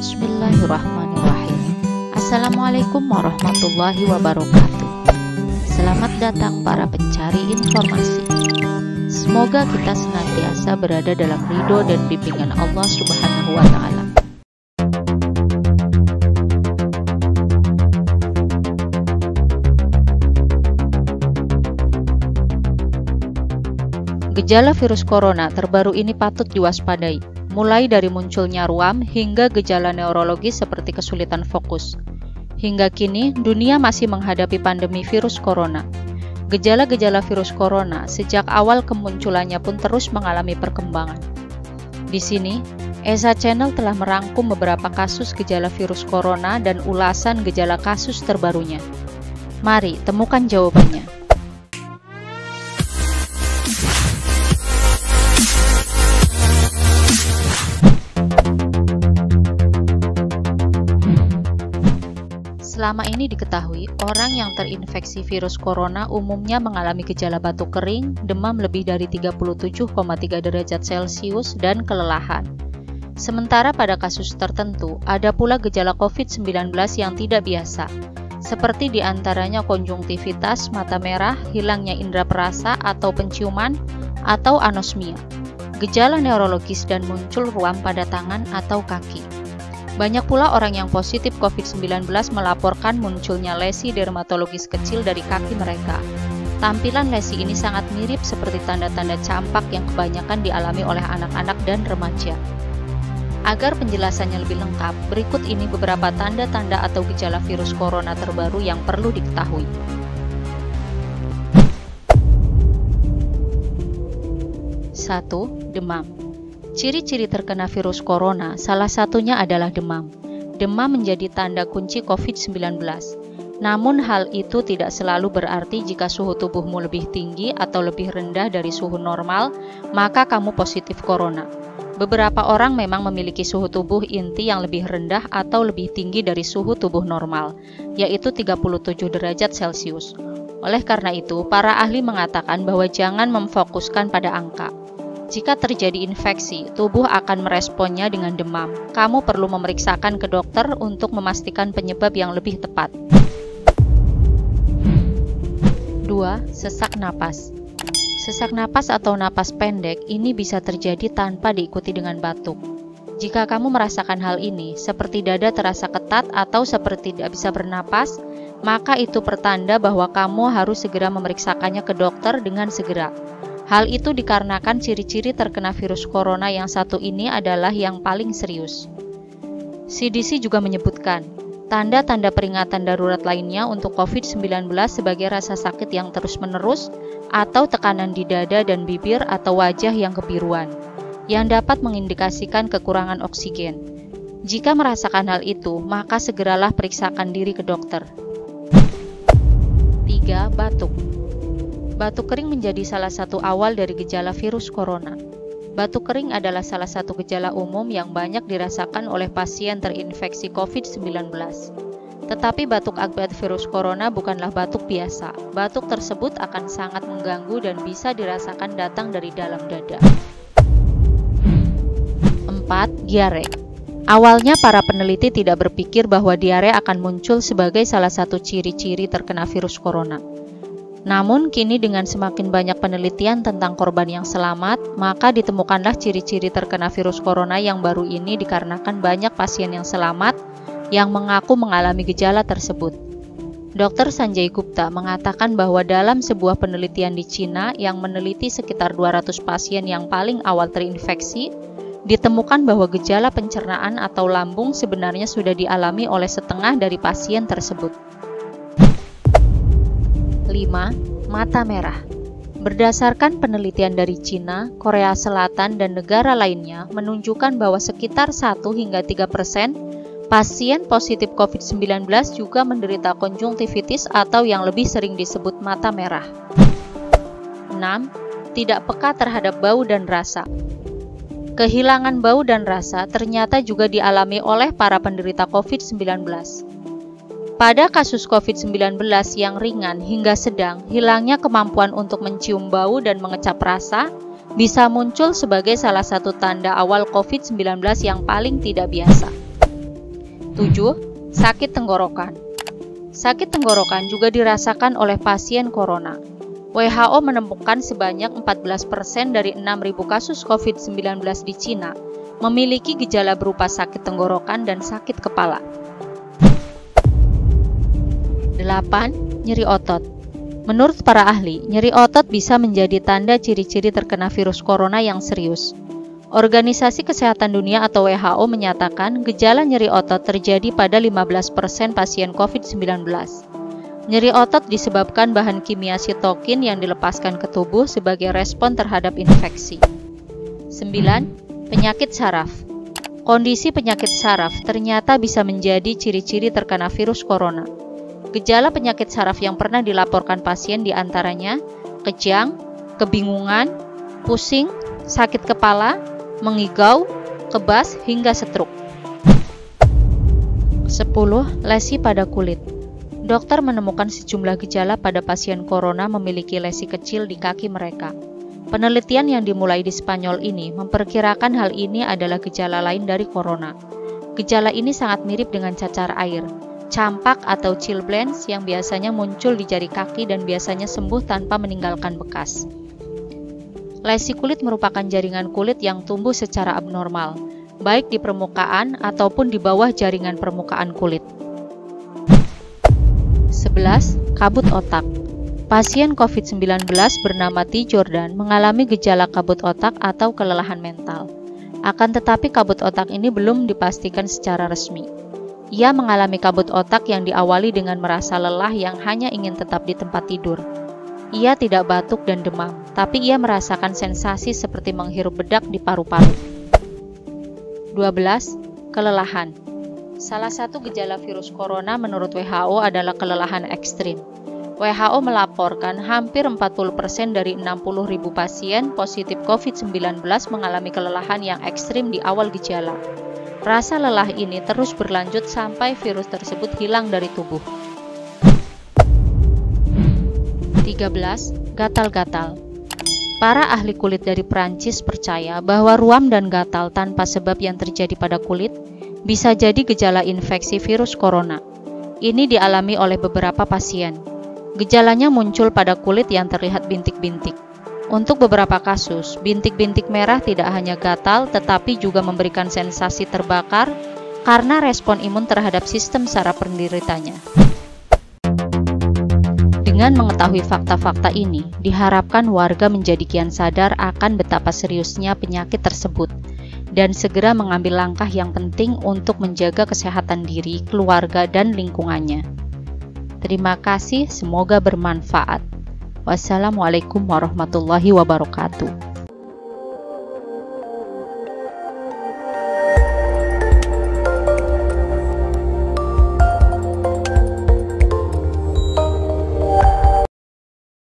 Bismillahirrahmanirrahim. Assalamualaikum warahmatullahi wabarakatuh. Selamat datang para pencari informasi. Semoga kita senantiasa berada dalam ridho dan bimbingan Allah Subhanahu wa Ta'ala. Gejala virus corona terbaru ini patut diwaspadai, mulai dari munculnya ruam hingga gejala neurologis seperti kesulitan fokus. Hingga kini, dunia masih menghadapi pandemi virus corona. Gejala-gejala virus corona sejak awal kemunculannya pun terus mengalami perkembangan. Di sini, ESA Channel telah merangkum beberapa kasus gejala virus corona dan ulasan gejala kasus terbarunya. Mari temukan jawabannya. Selama ini diketahui, orang yang terinfeksi virus corona umumnya mengalami gejala batuk kering, demam lebih dari 37,3 derajat Celcius, dan kelelahan. Sementara pada kasus tertentu, ada pula gejala COVID-19 yang tidak biasa, seperti diantaranya konjungtivitas, mata merah, hilangnya indera perasa atau penciuman, atau anosmia, gejala neurologis dan muncul ruam pada tangan atau kaki. Banyak pula orang yang positif COVID-19 melaporkan munculnya lesi dermatologis kecil dari kaki mereka. Tampilan lesi ini sangat mirip seperti tanda-tanda campak yang kebanyakan dialami oleh anak-anak dan remaja. Agar penjelasannya lebih lengkap, berikut ini beberapa tanda-tanda atau gejala virus corona terbaru yang perlu diketahui. 1. Demam. Ciri-ciri terkena virus corona salah satunya adalah demam. Demam menjadi tanda kunci COVID-19. Namun hal itu tidak selalu berarti jika suhu tubuhmu lebih tinggi atau lebih rendah dari suhu normal, maka kamu positif corona. Beberapa orang memang memiliki suhu tubuh inti yang lebih rendah atau lebih tinggi dari suhu tubuh normal, yaitu 37 derajat Celcius. Oleh karena itu, para ahli mengatakan bahwa jangan memfokuskan pada angka. Jika terjadi infeksi, tubuh akan meresponnya dengan demam. Kamu perlu memeriksakan ke dokter untuk memastikan penyebab yang lebih tepat. 2. Sesak napas. Sesak napas atau napas pendek ini bisa terjadi tanpa diikuti dengan batuk. Jika kamu merasakan hal ini, seperti dada terasa ketat atau seperti tidak bisa bernapas, maka itu pertanda bahwa kamu harus segera memeriksakannya ke dokter dengan segera. Hal itu dikarenakan ciri-ciri terkena virus corona yang satu ini adalah yang paling serius. CDC juga menyebutkan, tanda-tanda peringatan darurat lainnya untuk COVID-19 sebagai rasa sakit yang terus-menerus atau tekanan di dada dan bibir atau wajah yang kebiruan, yang dapat mengindikasikan kekurangan oksigen. Jika merasakan hal itu, maka segeralah periksakan diri ke dokter. 3. Batuk. Batuk kering menjadi salah satu awal dari gejala virus corona. Batuk kering adalah salah satu gejala umum yang banyak dirasakan oleh pasien terinfeksi COVID-19. Tetapi batuk akibat virus corona bukanlah batuk biasa. Batuk tersebut akan sangat mengganggu dan bisa dirasakan datang dari dalam dada. 4. Diare. Awalnya para peneliti tidak berpikir bahwa diare akan muncul sebagai salah satu ciri-ciri terkena virus corona. Namun, kini dengan semakin banyak penelitian tentang korban yang selamat, maka ditemukanlah ciri-ciri terkena virus corona yang baru ini dikarenakan banyak pasien yang selamat yang mengaku mengalami gejala tersebut. Dr. Sanjay Gupta mengatakan bahwa dalam sebuah penelitian di Cina yang meneliti sekitar 200 pasien yang paling awal terinfeksi, ditemukan bahwa gejala pencernaan atau lambung sebenarnya sudah dialami oleh setengah dari pasien tersebut. 5. Mata merah. Berdasarkan penelitian dari Cina, Korea Selatan, dan negara lainnya menunjukkan bahwa sekitar 1 hingga 3% pasien positif COVID-19 juga menderita konjungtivitis atau yang lebih sering disebut mata merah. 6. Tidak peka terhadap bau dan rasa. Kehilangan bau dan rasa ternyata juga dialami oleh para penderita COVID-19. Pada kasus COVID-19 yang ringan hingga sedang, hilangnya kemampuan untuk mencium bau dan mengecap rasa bisa muncul sebagai salah satu tanda awal COVID-19 yang paling tidak biasa. 7. Sakit tenggorokan. Sakit tenggorokan juga dirasakan oleh pasien corona. WHO menemukan sebanyak 14% dari 6.000 kasus COVID-19 di Cina memiliki gejala berupa sakit tenggorokan dan sakit kepala. 8. Nyeri otot. Menurut para ahli, nyeri otot bisa menjadi tanda ciri-ciri terkena virus corona yang serius. Organisasi Kesehatan Dunia atau WHO menyatakan gejala nyeri otot terjadi pada 15% pasien COVID-19. Nyeri otot disebabkan bahan kimia sitokin yang dilepaskan ke tubuh sebagai respon terhadap infeksi. 9. Penyakit saraf. Kondisi penyakit saraf ternyata bisa menjadi ciri-ciri terkena virus corona. Gejala penyakit saraf yang pernah dilaporkan pasien diantaranya kejang, kebingungan, pusing, sakit kepala, mengigau, kebas, hingga stroke. 10. Lesi pada kulit. Dokter menemukan sejumlah gejala pada pasien corona memiliki lesi kecil di kaki mereka. Penelitian yang dimulai di Spanyol ini memperkirakan hal ini adalah gejala lain dari corona. Gejala ini sangat mirip dengan cacar air, campak atau chilblains yang biasanya muncul di jari kaki dan biasanya sembuh tanpa meninggalkan bekas. Lesi kulit merupakan jaringan kulit yang tumbuh secara abnormal, baik di permukaan ataupun di bawah jaringan permukaan kulit. 11. Kabut otak. Pasien COVID-19 bernama T. Jordan mengalami gejala kabut otak atau kelelahan mental. Akan tetapi kabut otak ini belum dipastikan secara resmi. Ia mengalami kabut otak yang diawali dengan merasa lelah yang hanya ingin tetap di tempat tidur. Ia tidak batuk dan demam, tapi ia merasakan sensasi seperti menghirup bedak di paru-paru. 12. Kelelahan. Salah satu gejala virus corona menurut WHO adalah kelelahan ekstrim. WHO melaporkan hampir 40% dari 60.000 pasien positif COVID-19 mengalami kelelahan yang ekstrim di awal gejala. Rasa lelah ini terus berlanjut sampai virus tersebut hilang dari tubuh. 13. Gatal-gatal. Para ahli kulit dari Prancis percaya bahwa ruam dan gatal tanpa sebab yang terjadi pada kulit bisa jadi gejala infeksi virus corona. Ini dialami oleh beberapa pasien. Gejalanya muncul pada kulit yang terlihat bintik-bintik. Untuk beberapa kasus, bintik-bintik merah tidak hanya gatal tetapi juga memberikan sensasi terbakar karena respon imun terhadap sistem saraf penderitanya. Dengan mengetahui fakta-fakta ini, diharapkan warga menjadi kian sadar akan betapa seriusnya penyakit tersebut dan segera mengambil langkah yang penting untuk menjaga kesehatan diri, keluarga, dan lingkungannya. Terima kasih, semoga bermanfaat. Wassalamualaikum warahmatullahi wabarakatuh.